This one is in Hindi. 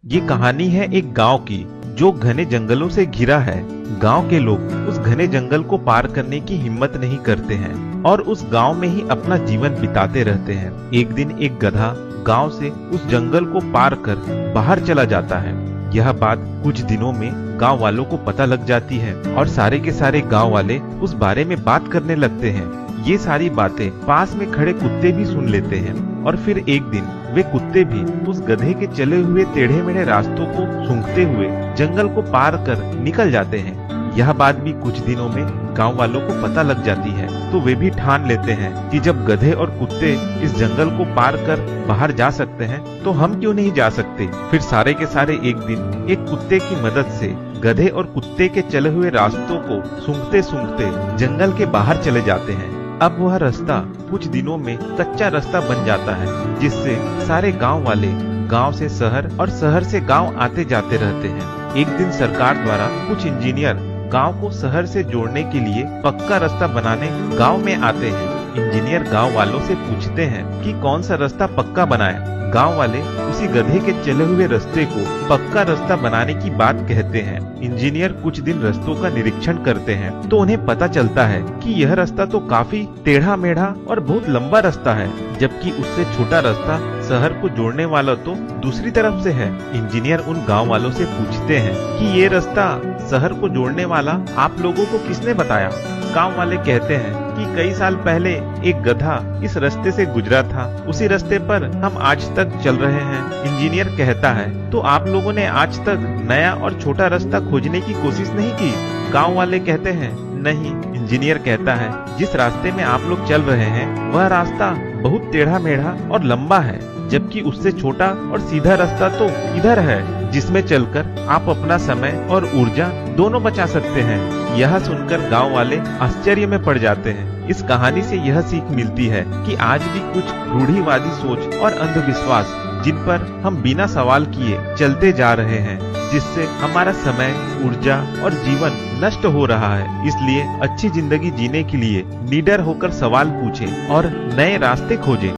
ये कहानी है एक गांव की जो घने जंगलों से घिरा है। गांव के लोग उस घने जंगल को पार करने की हिम्मत नहीं करते हैं और उस गांव में ही अपना जीवन बिताते रहते हैं। एक दिन एक गधा गांव से उस जंगल को पार कर बाहर चला जाता है। यह बात कुछ दिनों में गांव वालों को पता लग जाती है और सारे के सारे गांव वाले उस बारे में बात करने लगते हैं। ये सारी बातें पास में खड़े कुत्ते भी सुन लेते हैं और फिर एक दिन वे कुत्ते भी उस गधे के चले हुए टेढ़े मेढ़े रास्तों को सूंघते हुए जंगल को पार कर निकल जाते हैं। यह बात भी कुछ दिनों में गांव वालों को पता लग जाती है, तो वे भी ठान लेते हैं कि जब गधे और कुत्ते इस जंगल को पार कर बाहर जा सकते हैं तो हम क्यों नहीं जा सकते। फिर सारे के सारे एक दिन एक कुत्ते की मदद से गधे और कुत्ते के चले हुए रास्तों को सूंघते सूंघते जंगल के बाहर चले जाते हैं। अब वह रास्ता कुछ दिनों में कच्चा रास्ता बन जाता है, जिससे सारे गांव वाले गांव से शहर और शहर से गांव आते जाते रहते हैं। एक दिन सरकार द्वारा कुछ इंजीनियर गांव को शहर से जोड़ने के लिए पक्का रास्ता बनाने गांव में आते हैं। इंजीनियर गांव वालों से पूछते हैं कि कौन सा रास्ता पक्का बनाए। गांव वाले उसी गधे के चले हुए रास्ते को पक्का रास्ता बनाने की बात कहते हैं। इंजीनियर कुछ दिन रास्तों का निरीक्षण करते हैं तो उन्हें पता चलता है कि यह रास्ता तो काफी टेढ़ा मेढ़ा और बहुत लंबा रास्ता है, जबकि उससे छोटा रास्ता शहर को जोड़ने वाला तो दूसरी तरफ से है। इंजीनियर उन गांव वालों से पूछते हैं कि ये रास्ता शहर को जोड़ने वाला आप लोगों को किसने बताया। गांव वाले कहते हैं कि कई साल पहले एक गधा इस रास्ते से गुजरा था, उसी रास्ते पर हम आज तक चल रहे हैं। इंजीनियर कहता है तो आप लोगों ने आज तक नया और छोटा रास्ता खोजने की कोशिश नहीं की। गांव वाले कहते हैं नहीं। इंजीनियर कहता है जिस रास्ते में आप लोग चल रहे हैं वह रास्ता बहुत टेढ़ा मेढ़ा और लंबा है, जबकि उससे छोटा और सीधा रास्ता तो इधर है, जिसमें चलकर आप अपना समय और ऊर्जा दोनों बचा सकते हैं। यह सुनकर गांव वाले आश्चर्य में पड़ जाते हैं। इस कहानी से यह सीख मिलती है कि आज भी कुछ रूढ़िवादी सोच और अंधविश्वास जिन पर हम बिना सवाल किए चलते जा रहे हैं, जिससे हमारा समय, ऊर्जा और जीवन नष्ट हो रहा है। इसलिए अच्छी जिंदगी जीने के लिए निडर होकर सवाल पूछें और नए रास्ते खोजें।